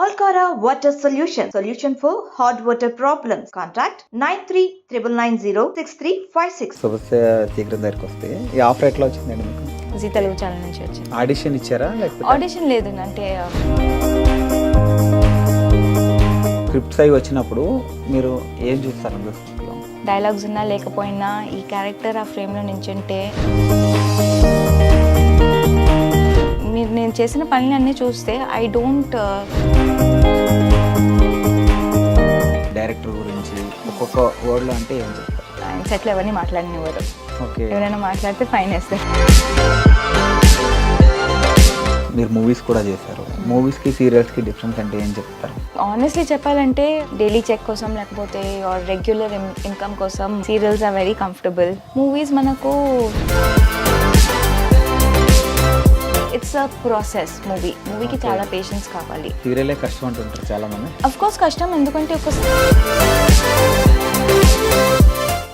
Alcara Water Solution for hot water problems. Contact 9399906356. శుభస్య శీఘ్రం దగ్గరికి వస్తే ఈ ఆఫర్ ఎట్లా వచ్చిందండి మీకు? జీ తెలుగు ఛానల్ నుంచి వచ్చింది. ఆడిషన్ ఇచ్చారా లేకపోతే ఆడిషన్ లేదు, అంటే స్క్రిప్ట్స్ అవి వచ్చినప్పుడు మీరు ఏం చూస్తారు అందులో స్క్రిప్ట్లో? డైలాగ్స్ ఉన్నా లేకపోయినా ఈ క్యారెక్టర్ ఆ ఫ్రేమ్లో నించుంటే మీరు నేను చేసిన పనులన్నీ చూస్తే ఐ డోంట్ డైరెక్టర్ గురించి ఒక్కొక్క వర్డ్లో అంటే ఏం చెప్తారు? ఆయన సెట్లు ఎవరిని మాట్లాడినవారు, ఓకే. ఎవరైనా మాట్లాడితే ఫైన్ వేస్తారు. మీరు మూవీస్ కూడా చేశారు, మూవీస్కి సీరియల్స్కి డిఫరెన్స్ అంటే ఏం చెప్తారు? ఆనెస్ట్లీ చెప్పాలంటే డైలీ చెక్ కోసం లేకపోతే రెగ్యులర్ ఇన్కమ్ కోసం serials are very comfortable. Movies మనకు ఇట్స్ అ ప్రాసెస్. మూవీకి చాలా పేషెన్స్ కావాలి. సీరియలే కష్టం అంటుంటారు చాలా మంది. అఫ్ కోర్స్ కష్టం, ఎందుకంటే ఒక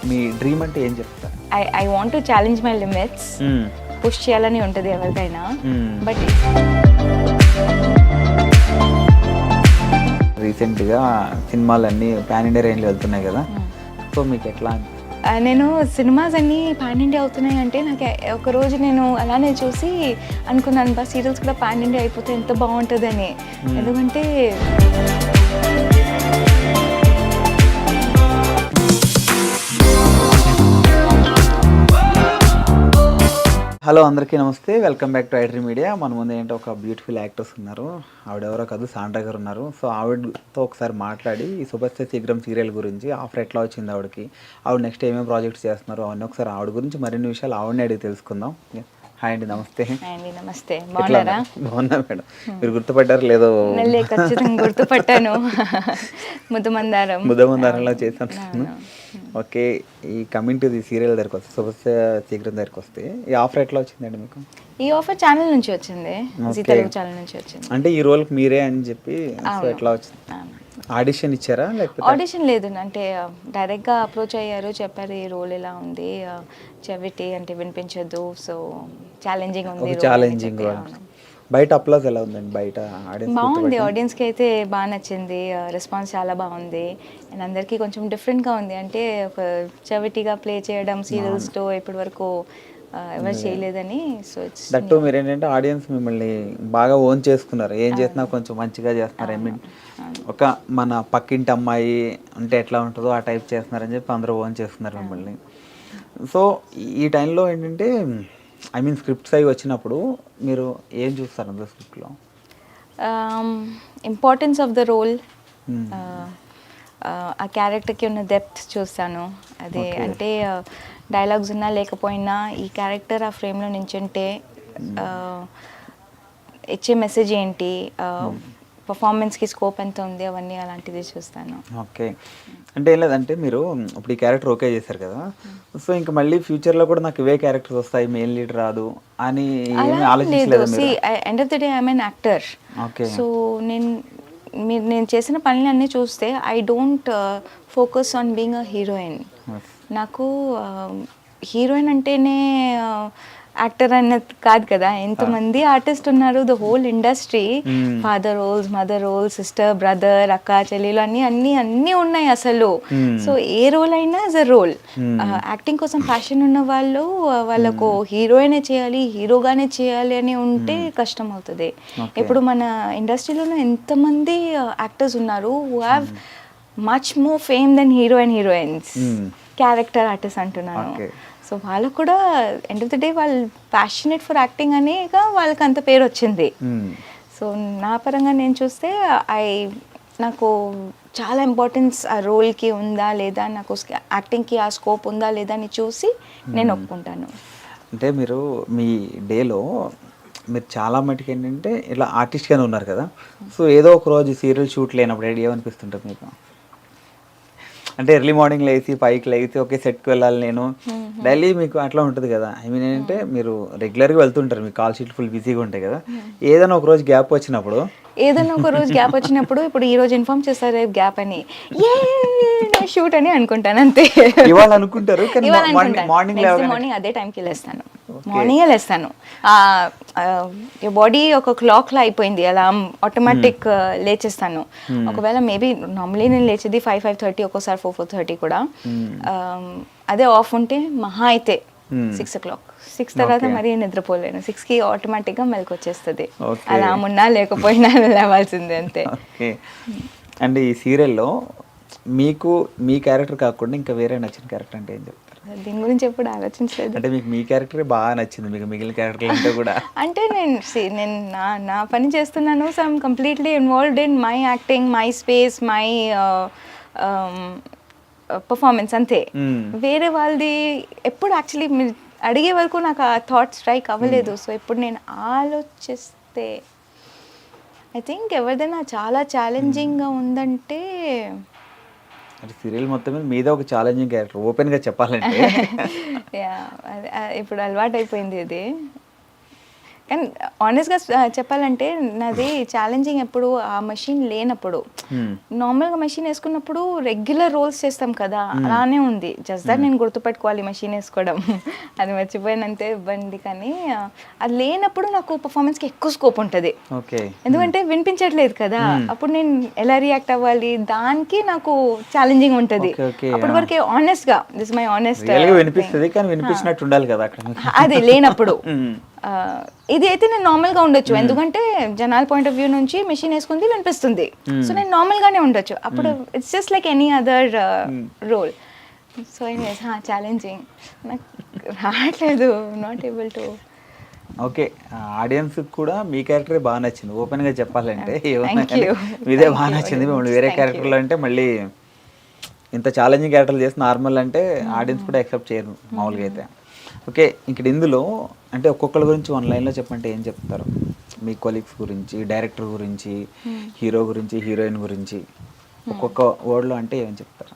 మీ డ్రీమ్ అంటే ఏం చెప్తారు? I want to challenge my limits. Push చేయాలని ఉంటుంది ఎవరికైనా, బట్ రీసెంట్గా సినిమాలన్నీ పాన్ ఇండియా రేంజ్లో వెళ్తున్నాయి కదా, సో మీకు ఎట్లా? నేను సినిమాస్ అన్నీ పాన్ ఇండియా అవుతున్నాయి అంటే నాకు ఒకరోజు నేను అలానే చూసి అనుకున్నాను, బా సీరియల్స్ కూడా పాన్ ఇండియా అయిపోతే ఎంత బాగుంటుందని. ఎందుకంటే హలో అందరికీ నమస్తే, welcome back to iDream media. మన ముందు ఏంటో ఒక బ్యూటిఫుల్ యాక్టర్స్ ఉన్నారు, ఆవిడెవరో కాదు సాండ్రా గారు ఉన్నారు. సో ఆవిడతో ఒకసారి మాట్లాడి ఈ శుభస్య శీఘ్రం సీరియల్ గురించి ఆఫర్ ఎట్లా వచ్చింది ఆవిడకి, ఆవిడ నెక్స్ట్ ఏమేమి ప్రాజెక్ట్స్ చేస్తున్నారు అవన్నీ ఒకసారి ఆవిడ గురించి మరిన్ని విషయాలు ఆవిడని అడిగి తెలుసుకుందాం. హాయ్ అండి, నమస్తే. నమస్తే, బాగున్నారా? బాగున్నా మేడం, మీరు గుర్తుపడ్డారు లేదో? ఖచ్చితంగా గుర్తుపట్టాను. ముద్దమందారంలో చేశాను. ఓకే, ఈ కమింగ్ టు ది సీరియల్ దగ్గరికి వస్తే, శుభస్య శీఘ్రం దగ్గరికి వస్తే ఈ ఆఫర్ ఎట్లా వచ్చిందండి మీకు? ఈ ఆఫర్ ఛానల్ నుంచి వచ్చింది, జీ తెలుగు ఛానల్ నుంచి వచ్చింది. అంటే ఈ రోల్కి మీరే అని చెప్పి ఎట్లా వచ్చింది? ఆడిషన్ ఇచ్చారా లేకపోతే? ఆడిషన్ లేదు, అంటే డైరెక్ట్గా అప్రోచ్ అయ్యారు, చెప్పారు ఈ రోల్ ఇలా ఉంది, చెవిటి అంటే వినిపించదు, సో ఛాలెంజింగ్ ఉంది. ఛాలెంజింగ్. బయట అప్లాజ్ ఎలా ఉందండి? బయట బాగుంది, ఆడియన్స్కి అయితే బాగా నచ్చింది, రెస్పాన్స్ చాలా బాగుంది. అండ్ అందరికీ కొంచెం డిఫరెంట్గా ఉంది, అంటే ఒక చెవిటిగా ప్లే చేయడం సీరియల్స్తో ఇప్పటి వరకు ఎవరు చేయలేదని. సో ఇట్స్ దట్టు మీరు ఏంటంటే ఆడియన్స్ మిమ్మల్ని బాగా ఓన్ చేసుకున్నారు, ఏం చేసినా కొంచెం మంచిగా చేస్తున్నారు. ఐ మీన్ ఒక మన పక్కింటి అమ్మాయి అంటే ఎట్లా ఉంటుందో ఆ టైప్ చేస్తున్నారని చెప్పి అందరూ ఓన్ చేస్తున్నారు మిమ్మల్ని. సో ఈ టైంలో ఏంటంటే ఐ మీన్ స్క్రిప్ట్స్ అవి వచ్చినప్పుడు మీరు ఏం చూస్తారు అందులో స్క్రిప్ట్లో? ఇంపార్టెన్స్ ఆఫ్ ద రోల్, ఆ క్యారెక్టర్కి ఉన్న డెప్త్ చూస్తాను. అదే అంటే డైలాగ్స్ ఉన్నా లేకపోయినా ఈ క్యారెక్టర్ ఆ ఫ్రేమ్లో నించుంటే ఇచ్చే మెసేజ్ ఏంటి, పర్ఫార్మెన్స్కి స్కోప్ ఎంత ఉంది, అవన్నీ అలాంటిది చూస్తాను. ఓకే, అంటే ఏం లేదంటే మీరు ఇప్పుడు ఈ క్యారెక్టర్ ఓకే చేశారు కదా, సో ఇంకా మళ్ళీ ఫ్యూచర్లో కూడా నాకు ఇవే క్యారెక్టర్స్ వస్తాయి, మెయిన్ లీడ్ రాదు అని ఏమీ ఆలోచించలేదు? End of the day I'm an actor. Okay, so నేను చేసిన పనులన్నీ చూస్తే I don't focus on being a heroine. నాకు హీరోయిన్ అంటేనే యాక్టర్ అన్నది కాదు కదా, ఎంతమంది ఆర్టిస్ట్ ఉన్నారు, the whole industry, father roles, mother roles, sister, brother, అక్క, చెల్లెలు అన్నీ ఉన్నాయి అసలు. సో ఏ రోల్ అయినా యాజ్ అ రోల్. యాక్టింగ్ కోసం ప్యాషన్ ఉన్న వాళ్ళు వాళ్ళకు హీరోయినే చేయాలి, హీరోగానే చేయాలి అని ఉంటే కష్టం అవుతుంది. ఇప్పుడు మన ఇండస్ట్రీలోనే ఎంతమంది యాక్టర్స్ ఉన్నారు who have much more fame than heroines, character artist అంటున్నాను. సో వాళ్ళకు కూడా ఎండ్ ఆఫ్ ద డే వాళ్ళు ప్యాషనేట్ ఫర్ యాక్టింగ్ అనే వాళ్ళకి అంత పేరు వచ్చింది. సో నా పరంగా నేను చూస్తే నాకు చాలా ఇంపార్టెన్స్ ఆ రోల్కి ఉందా లేదా, నాకు యాక్టింగ్కి ఆ స్కోప్ ఉందా లేదా అని చూసి నేను ఒప్పుకుంటాను. అంటే మీరు మీ డేలో మీరు చాలా మటుకు ఏంటంటే ఇట్లా ఆర్టిస్ట్గానే ఉన్నారు కదా, సో ఏదో ఒక రోజు సీరియల్ షూట్ లేనప్పుడు ఏమనిపిస్తుంటుంది మీకు? అంటే ఎర్లీ మార్నింగ్ లేచి పైకి లేచి ఒకే సెట్కి వెళ్ళాలి నేను డైలీ, మీకు అట్లా ఉంటుంది కదా. ఐ మీన్ ఏంటంటే మీరు రెగ్యులర్గా వెళ్తుంటారు, మీకు కాల్ షీట్ ఫుల్ బిజీగా ఉంటాయి కదా, ఏదైనా ఒక రోజు గ్యాప్ వచ్చినప్పుడు ఇప్పుడు ఈ రోజు ఇన్ఫార్మ్ చేస్తారు రేపు గ్యాప్ అని, షూట్ అని అనుకుంటాను అంతే. ఇవాళ అనుకుంటారు, మార్నింగ్ అదే టైంకి వెళ్ళేస్తాను. మార్నింగే లేస్తాను. బాడీ ఒక క్లాక్లా అయిపోయింది, అలా ఆటోమేటిక్ లేచేస్తాను. ఒకవేళ మేబీ నార్మలీ నేను లేచేది 5:30, ఒక్కోసారి 4:30 కూడా. అదే ఆఫ్ ఉంటే మహా అయితే 6 o'clock. 6 తర్వాత మరీ నిద్రపోలేను. 6కి ఆటోమేటిక్గా మెలకు వచ్చేస్తుంది. అలా ఉన్నా లేకపోయినా లేవాల్సిందే అంతే. అండ్ ఈ సీరియల్లో మీకు మీ క్యారెక్టర్ కాకుండా ఇంకా వేరే నచ్చిన క్యారెక్టర్ అంటే ఏం చెప్తారు? దీని గురించి ఎప్పుడు ఆలోచించలేదు. అంటే మీకు మీ క్యారెక్టరే బాగా నచ్చింది, మీకు మిగిలిన క్యారెక్టర్ అంటే కూడా? అంటే నేను నా పని చేస్తున్నాను. So I'm completely involved in my acting, my space, my performance అంతే. వేరే వాళ్ళది ఎప్పుడు యాక్చువల్లీ మీరు అడిగే వరకు నాకు ఆ థాట్ స్ట్రైక్ అవ్వలేదు. సో ఇప్పుడు నేను ఆలోచిస్తే ఐ థింక్ ఎవరిదైనా చాలా ఛాలెంజింగ్గా ఉందంటే అంటే సీరియల్ మొత్తం మీద మీదే ఒక ఛాలెంజింగ్ క్యారెక్టర్ ఓపెన్గా చెప్పాలంటే. ఇప్పుడు అలవాటు అయిపోయింది ఇది. కానీ ఆనెస్ట్గా చెప్పాలంటే నాది ఛాలెంజింగ్ ఎప్పుడు ఆ మెషిన్ లేనప్పుడు. నార్మల్గా మెషిన్ వేసుకున్నప్పుడు రెగ్యులర్ రోల్స్ చేస్తాం కదా, అలానే ఉంది. జస్ట్ దట్ నేను గుర్తుపెట్టుకోవాలి మెషిన్ వేసుకోవడం, అది మర్చిపోయినంతే ఇబ్బంది. కానీ అది లేనప్పుడు నాకు పర్ఫార్మెన్స్కి ఎక్కువ స్కోప్ ఉంటుంది. ఎందుకంటే వినిపించట్లేదు కదా, అప్పుడు నేను ఎలా రియాక్ట్ అవ్వాలి, దానికి నాకు ఛాలెంజింగ్ ఉంటుంది. అప్పటి వరకే ఆనెస్ట్గా, దిస్ మై ఆనెస్ట్, అది లేనప్పుడు. ఇది అయితే నేను నార్మల్గా ఉండొచ్చు, ఎందుకంటే జనాల పాయింట్ ఆఫ్ వ్యూ నుంచి మెషిన్ వేసుకుంది వినిపిస్తుంది. సో నేను నార్మల్గానే ఉండొచ్చు. అప్పుడు it's just like any other role. So challenging నాకు రావట్లేదు, not able to. Okay, audience కూడా మీ క్యారెక్టరే బాగా నచ్చింది ఓపెన్గా చెప్పాలంటే. ఇదే బాగా నచ్చింది. మిమ్మల్ని వేరే క్యారెక్టర్లు అంటే మళ్ళీ ఇంత ఛాలెంజింగ్ క్యారెక్టర్లు చేసి నార్మల్ అంటే ఆడియన్స్ కూడా యాక్సెప్ట్ చేయరు మామూలుగా అయితే. ఓకే, ఇక్కడ ఇందులో అంటే ఒక్కొక్కరి గురించి 1 లైన్లో చెప్పంటే ఏం చెప్తారు? మీ కొలీగ్స్ గురించి, డైరెక్టర్ గురించి, హీరో గురించి, హీరోయిన్ గురించి ఒక్కొక్క వర్డ్లో అంటే ఏం చెప్తారు?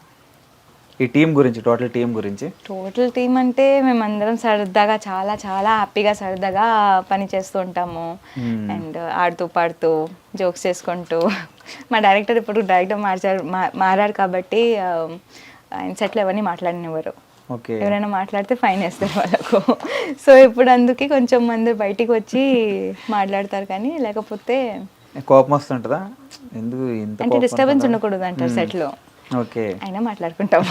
ఈ టీం గురించి, టోటల్ టీం అంటే మేమందరం సరదాగా, చాలా చాలా హ్యాపీగా సరదాగా పని చేస్తూ ఉంటాము. అండ్ ఆడుతూ పాడుతూ జోక్స్ చేసుకుంటూ. మా డైరెక్టర్ ఇప్పుడు మారారు కాబట్టి ఆయన సెట్లు ఎవరిని మాట్లాడినవారు. ఎవరైనా మాట్లాడితే ఫైన్ వేస్తారు వాళ్ళకు. సో ఇప్పుడు అందుకే కొంచెం మంది బయటికి వచ్చి మాట్లాడతారు, కానీ లేకపోతే కోపం వస్తుంటుందా? అంటే డిస్టర్బెన్స్ ఉండకూడదు అంటారు సెట్లో. అయినా మాట్లాడుకుంటాం.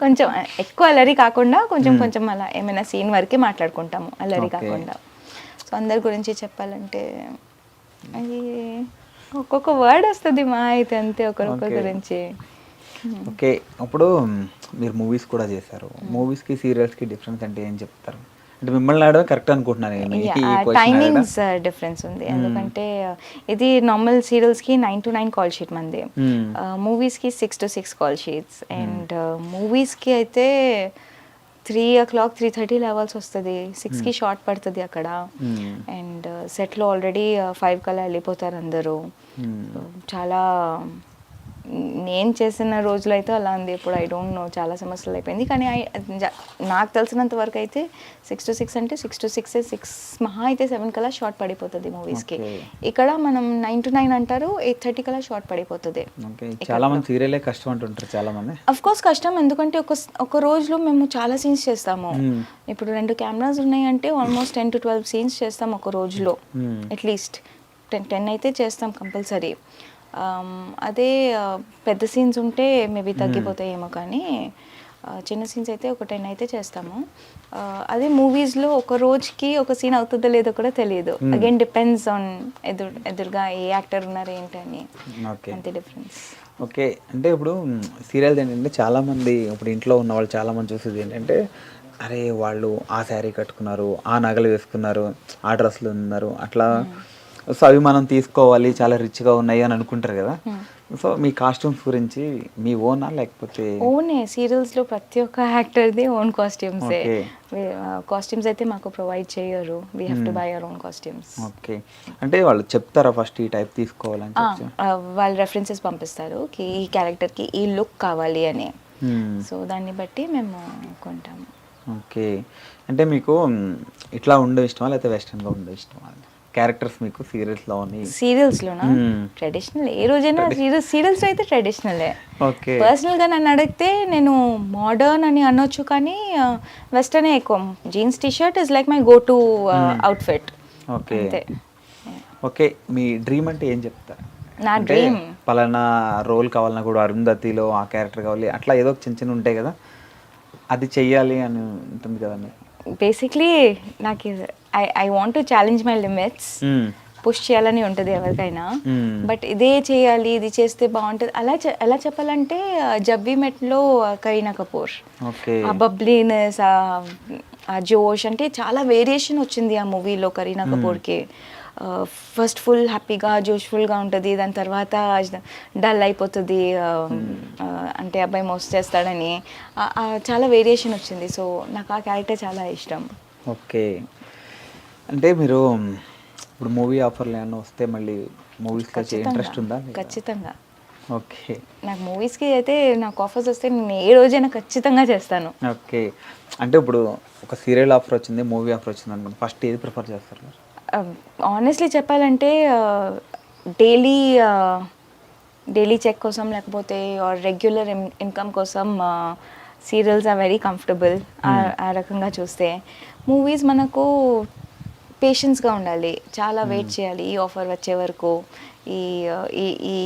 కొంచెం ఎక్కువ అల్లరి కాకుండా కొంచెం అలా ఏమైనా సీన్ వరకే మాట్లాడుకుంటాము, అల్లరి కాకుండా. సో అందరి గురించి చెప్పాలంటే అది ఒక్కొక్క వర్డ్ వస్తుంది మా అయితే అంతే ఒకరొకరి గురించి. ఓకే, అప్పుడు మీరు మూవీస్ కూడా చేశారు. మూవీస్కి సీరియల్స్కి డిఫరెన్స్ అంటే ఏం చెప్తారు? అంటే మిమ్మల్ని ఆడడం కరెక్ట్ అనుకుంటున్నాను. టైమింగ్స్ డిఫరెన్స్ ఉంది, ఎందుకంటే ఇది నార్మల్ సీరియల్స్కి 9 to 9 కాల్ షీట్ మంది, మూవీస్కి 6 to 6 కాల్ షీట్స్. అండ్ మూవీస్కి అయితే 3 o'clock 3:30 లేవాల్సి వస్తుంది, 6కి షార్ట్ పడుతుంది అక్కడ. అండ్ సెట్లో ఆల్రెడీ 5 కల్లా వెళ్ళిపోతారు అందరూ. చాలా నేను చేసిన రోజులు అయితే అలా ఉంది. ఇప్పుడు ఐ డోంట్ నో, చాలా సమస్యలు అయిపోయింది. కానీ నాకు తెలిసినంత వరకు అయితే 6 to 6 అంటే 6 to 6 మహా అయితే 7 కల్లా షార్ట్ పడిపోతుంది మూవీస్కి. ఇక్కడ మనం 9 to 9 అంటారు, 8:30 కల్లా షార్ట్ పడిపోతుంది. చాలా మంది సీరియలే కష్టం అంటుంటారు చాలా మంది. అఫ్ కోర్స్ కష్టం, ఎందుకంటే ఒక రోజులో మేము చాలా సీన్స్ చేస్తాము. ఇప్పుడు 2 కెమెరాస్ ఉన్నాయంటే ఆల్మోస్ట్ 10 to 12 సీన్స్ చేస్తాం ఒక రోజులో. అట్లీస్ట్ 10 అయితే చేస్తాం కంపల్సరీ. అదే పెద్ద సీన్స్ ఉంటే మేబీ తగ్గిపోతాయేమో, కానీ చిన్న సీన్స్ అయితే ఒక 10 అయితే చేస్తాము. అదే మూవీస్లో ఒక రోజుకి ఒక సీన్ అవుతుందో లేదో కూడా తెలియదు. అగైన్ డిపెండ్స్ ఆన్ ఎదురుగా ఏ యాక్టర్ ఉన్నారు ఏంటని, అంతే డిఫరెన్స్. ఓకే, అంటే ఇప్పుడు సీరియల్స్ ఏంటంటే చాలామంది ఇప్పుడు ఇంట్లో ఉన్న వాళ్ళు చాలామంది చూసేది ఏంటంటే, అరే వాళ్ళు ఆ శారీ కట్టుకున్నారు, ఆ నగలు వేసుకున్నారు, ఆ డ్రెస్సులు ఉన్నారు, అట్లా. సో అవి మనం తీసుకోవాలి, చాలా రిచ్గా ఉన్నాయి అని అనుకుంటారు కదా. సో మీ కాస్ట్యూమ్స్ గురించి మీ ఓనా లేకపోతే? ఓనే, సీరియల్స్లో ప్రతి ఒక్క యాక్టర్ది ఓన్ కాస్ట్యూమ్సే. కాస్ట్యూమ్స్ అయితే మాకు ప్రొవైడ్ చేయరు, we have to by our own costumes. Okay, అంటే వాళ్ళు చెప్తారా ఫస్ట్ ఈ టైప్ తీసుకోవాలని? వాళ్ళు రెఫరెన్సెస్ పంపిస్తారు, ఈ క్యారెక్టర్కి ఈ లుక్ కావాలి అని. సో దాన్ని బట్టి మేము కొంటాము. ఓకే, అంటే మీకు ఇట్లా ఉండే ఇష్టమా లేకపోతే వెస్ట్రన్గా ఉండే ఇష్టమా? క్యారెక్టర్స్ మీకు సీరియల్స్లో ఉన్నాయి? సీరియల్స్లోనా? ట్రెడిషనల్ ఏ రోజైనా సీరియల్స్లో అయితే ట్రెడిషనలే. ఓకే. పర్సనల్గా నన్ను అడిగితే నేను మోడర్న్ అని అనొచ్చు, కానీ వెస్టర్నే ఎక్కువ. Jeans T-shirt is like my go to outfit. Okay. అంతే. ఓకే, మీ డ్రీమ్ అంటే ఏం చెప్తారు? నా అంటే డ్రీమ్ పలానా రోల్ కావాలన్నా కూడా అరుంధతిలో ఆ క్యారెక్టర్ కావాలి, అట్లా ఏదో ఒక చిన్న చిన్న ఉంటాయి కదా, అది చెయ్యాలి అని ఉంటుంది కదా మీకు? బేసిక్లీ నాకు I want to challenge my limits. Push చేయాలని ఉంటుంది ఎవరికైనా. బట్ ఇదే చేయాలి, ఇది చేస్తే బాగుంటుంది ఎలా చెప్పాలంటే జబ్బీ మెట్లో కరీనా కపూర్, ఆ బబ్లీనెస్, ఆ జోష్, అంటే చాలా వేరియేషన్ వచ్చింది ఆ మూవీలో కరీనా కపూర్కి. ఫస్ట్ ఫుల్ హ్యాపీగా జోష్ఫుల్గా ఉంటుంది, దాని తర్వాత డల్ అయిపోతుంది, అంటే అబ్బాయి మోస్ట్ చేస్తాడని చాలా వేరియేషన్ వచ్చింది. సో నాకు ఆ క్యారెక్టర్ చాలా ఇష్టం. ఓకే. అంటే మీరు ఇప్పుడు మూవీ ఆఫర్లు ఏమైనా వస్తే మళ్ళీ మూవీస్కి వచ్చే ఇంట్రెస్ట్ ఉందా? ఖచ్చితంగా. ఓకే. నాకు మూవీస్కి అయితే నాకు ఆఫర్స్ వస్తే నేను ఏ రోజైనా ఖచ్చితంగా చేస్తాను. ఓకే. అంటే ఇప్పుడు ఒక సీరియల్ ఆఫర్ వచ్చింది, మూవీ ఆఫర్ వచ్చింది అనుకోండి, ఫస్ట్ ఏది ప్రిఫర్ చేస్తారు? ఆనెస్ట్లీ చెప్పాలంటే డైలీ చెక్ కోసం, లేకపోతే రెగ్యులర్ ఇన్కమ్ కోసం సీరియల్స్ ఆర్ వెరీ కంఫర్టబుల్. ఆ రకంగా చూస్తే మూవీస్ మనకు పేషెన్స్గా ఉండాలి, చాలా వెయిట్ చేయాలి ఈ ఆఫర్ వచ్చే వరకు. ఈ ఈ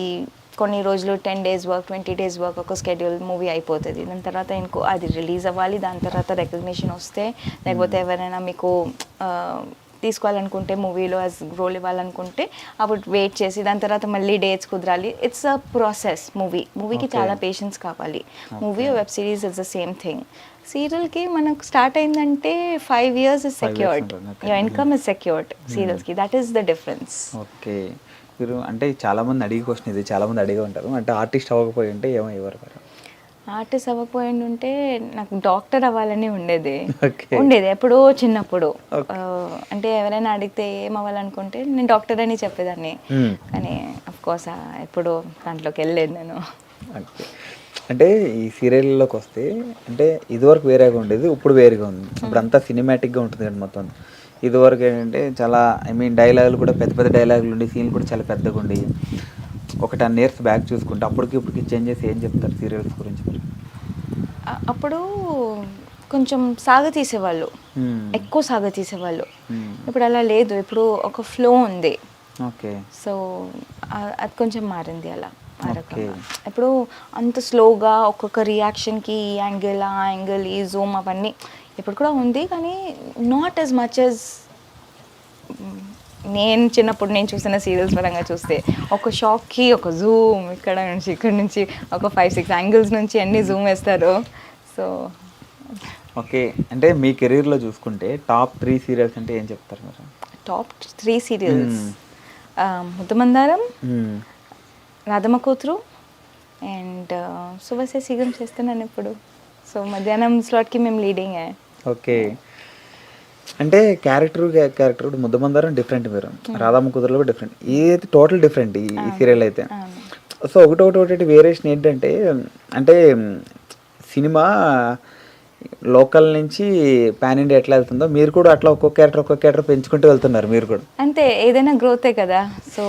కొన్ని రోజులు 10 days వర్క్, 20 days వర్క్, ఒక స్కెడ్యూల్ మూవీ అయిపోతుంది. దాని తర్వాత ఇంకో అది రిలీజ్ అవ్వాలి, దాని తర్వాత రికగ్నిషన్ వస్తే, లేకపోతే ఎవరైనా మీకు తీసుకోవాలనుకుంటే మూవీలో యాజ్ రోల్ ఇవ్వాలనుకుంటే అప్పుడు వెయిట్ చేసి దాని తర్వాత మళ్ళీ డేట్స్ కుదరాలి. It's a process. మూవీకి చాలా పేషెన్స్ కావాలి. Movie web series it's the same thing. సీరియల్కి మనకు స్టార్ట్ అయిందంటే 5 years is secured, your income is secured. సీరియల్స్కి that is the difference. Okay. మీరు అంటే చాలామంది అడిగే క్వశ్చన్ ఇది, చాలామంది అడిగే ఉంటారు, అంటే ఆర్టిస్ట్ అవ్వకపోయి ఉంటే ఏమయ్యేవారు? ఆర్టిస్ట్ అవ్వకపోయింది ఉంటే నాకు డాక్టర్ అవ్వాలని ఉండేది ఎప్పుడో చిన్నప్పుడు. అంటే ఎవరైనా అడిగితే ఏం అవ్వాలనుకుంటే నేను డాక్టర్ అని చెప్పేదాన్ని, కానీ అఫ్ కోర్స్ ఎప్పుడు దాంట్లోకి వెళ్ళలేదు నేను. అంటే ఈ సీరియల్లోకి వస్తే అంటే ఇదివరకు వేరేగా ఉండేది, ఇప్పుడు వేరేగా ఉంది. ఇప్పుడు అంతా సినిమాటిక్గా ఉంటుంది కదా మొత్తం. ఇదివరకు ఏంటంటే చాలా డైలాగులు కూడా పెద్ద పెద్ద డైలాగులు ఉండి, సీన్లు కూడా చాలా పెద్దగా ఉండి. ఒక 10 years బ్యాక్ చూసుకుంటే అప్పటికి ఇప్పటికి చేంజెస్ ఏం చెప్తారు సీరియల్స్ గురించి మీరు? అప్పుడు కొంచెం సాగ తీసేవాళ్ళు, ఎక్కువ సాగ తీసేవాళ్ళు. ఇప్పుడు అలా లేదు, ఇప్పుడు ఒక ఫ్లో ఉంది. ఓకే. సో అది కొంచెం మారింది అలా. ఇప్పుడు అంత స్లోగా ఒక్కొక్క రియాక్షన్కి ఈ యాంగిల్, ఆ యాంగిల్, ఈ జూమ్ అవన్నీ ఇప్పుడు కూడా ఉంది, కానీ నాట్ యాజ్ మచ్ యాజ్ నేను చిన్నప్పుడు నేను చూసిన సీరియల్స్ పరంగా చూస్తే. ఒక షాక్కి ఒక జూమ్, ఇక్కడ నుంచి ఒక 5-6 యాంగిల్స్ నుంచి అన్ని జూమ్ వేస్తారు. So okay. అంటే మీ కెరీర్లో చూసుకుంటే టాప్ 3 సీరియల్స్ అంటే ఏం చెప్తారు మీరు? టాప్ 3 సీరియల్స్ ముద్దమందారం, రాధమ్మ కూతురు అండ్ సువసే సీగం చేస్తున్నాను ఇప్పుడు. సో మధ్యాహ్నం స్లాట్కి మేము లీడింగ్. ఓకే. అంటే క్యారెక్టర్ ముద్దమందారం డిఫరెంట్, మీరు రాధమ్మ కూతురులో డిఫరెంట్, ఇది టోటల్ డిఫరెంట్ ఈ సీరియల్ అయితే. సో ఒకటి వేరియేషన్ ఏంటంటే, అంటే సినిమా లోకల్ నుంచి పాన్ ఇండియా ఎట్లా వెళ్తుందో మీరు కూడా అట్లా ఒక్కొక్క క్యారెక్టర్ పెంచుకుంటూ వెళ్తున్నారు మీరు కూడా. అంతే, ఏదైనా గ్రోతే కదా. సో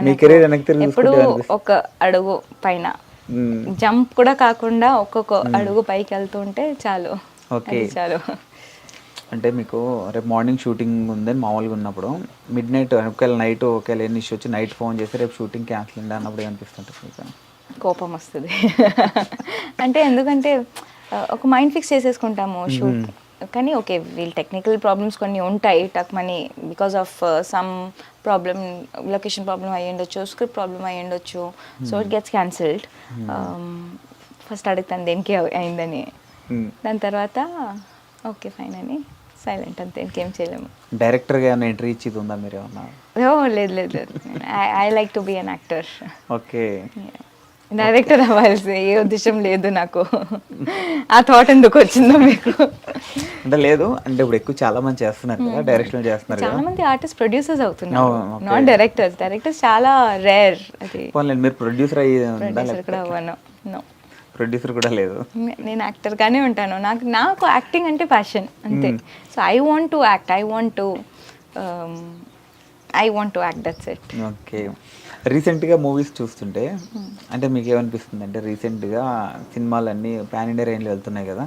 మీ కెరీర్ వెనక్కి తిరిగి ఎప్పుడు ఒక అడుగు పైన జంప్ కూడా కాకుండా ఒక్కొక్క అడుగు పైకి వెళ్తుంటే చాలు. ఓకే, చాలు. అంటే మీకు రేపు మార్నింగ్ షూటింగ్ ఉందని మామూలుగా ఉన్నప్పుడు మిడ్-నైట్ ఒకవేళ నైట్ ఒకవేళ ఎన్ని ఇష్యూ వచ్చి నైట్ ఫోన్ చేసి రేపు షూటింగ్ క్యాన్సిల్ అయింది అన్నప్పుడు ఏమనిపిస్తుంటుంది మీకు? కోపం వస్తుంది. అంటే ఎందుకంటే ఒక మైండ్ ఫిక్స్ చేసేసుకుంటాము షూట్, కానీ ఓకే వీళ్ళు టెక్నికల్ ప్రాబ్లమ్స్ కొన్ని ఉంటాయి టక్మని, because of some problem, location problem అయ్యి ఉండొచ్చు, స్క్రిప్ట్ ప్రాబ్లమ్ అయ్యి ఉండొచ్చు. So it gets cancelled. First అడుగుతాను దేనికి అయిందని, దాని తర్వాత ఓకే ఫైన్ అని సైలెంట్, అంతే, ఇంకేం చేయలేము. డైరెక్టర్గా ఏమైనా ఎంట్రీ ఇచ్చేది ఉందా మీరు ఏమన్నా? లేదు. I like to be an actor. Okay. Director అవ్వాల్సి ఏ ఉద్దేశం లేదు నాకు. ఆ థాట్ ఎందుకు వచ్చిందో మీకు? అంటే లేదు, అంటే ఇప్పుడు ఎక్కువ చాలా మంది చేస్తున్నారు కదా, డైరెక్షన్ చేస్తున్నారు, చాలా మంది ఆర్టిస్ట్ ప్రొడ్యూసర్స్ అవుతున్నారు, నాట్ డైరెక్టర్స్ చాలా రేర్. అది మీరు ప్రొడ్యూసర్ ప్రొడ్యూసర్ కూడా అవ్వను. నో, ప్రొడ్యూసర్ కూడా లేదు. నేను యాక్టర్గానే ఉంటాను. నాకు యాక్టింగ్ అంటే ప్యాషన్, అంతే. So I want to act, I want to I want to act, that's it. Okay. రీసెంట్గా మూవీస్ చూస్తుంటే అంటే మీకు ఏమనిపిస్తుంది అంటే రీసెంట్గా సినిమాలన్నీ పాన్ ఇండియా రేంజ్లో వెళ్తున్నాయి కదా,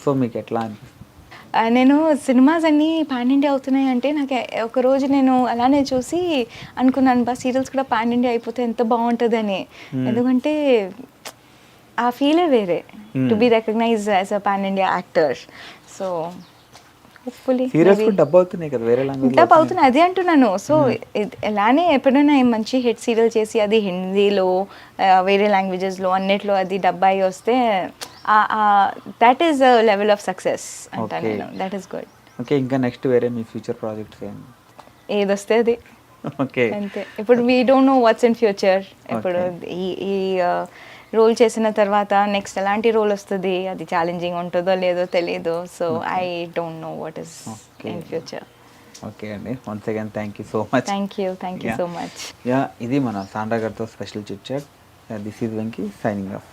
సో మీకు ఎట్లా అనిపిస్తుంది? నేను సినిమాస్ అన్నీ పాన్ ఇండియా అవుతున్నాయి అంటే నాకు ఒకరోజు నేను అలానే చూసి అనుకున్నాను, బా సీరియల్స్ కూడా పాన్ ఇండియా అయిపోతే ఎంత బాగుంటుందని. ఎందుకంటే ఆ ఫీలే వేరే, to be recognise as a pan India actor. So hopefully serials కూడా డబ్బు అవుతున్నాయి కదా వేరే లాంగ్వేజ్ డబ్ అవుతుంది, అదే అంటున్నాను. సో ఎలానే ఎప్పుడైనా మంచి హిట్ సీరియల్ చేసి అది హిందీలో వేరే లాంగ్వేజెస్లో అన్నిట్లో అది డబ్ అయ్యి వస్తే that is a level of success అంటాను నేను. That is good. ఓకే. ఇంకా నెక్స్ట్ వేరే మీ ఫ్యూచర్ ప్రాజెక్ట్స్ ఏంటి? ఏదొస్తే అది ఓకే. అంతే. ఇప్పుడు we don't know what's in future. ఇప్పుడు ఈ రోల్ చేసిన తర్వాత నెక్స్ట్ ఎలాంటి రోల్ వస్తుంది, అది ఛాలెంజింగ్ ఉంటుందో లేదో తెలియదు. So I don't know what is in future. Okay అండి, once again thank you so much. Thank you so much. ఇది మన సాండ్రా గారితో special chit chat. This is Venky signing of.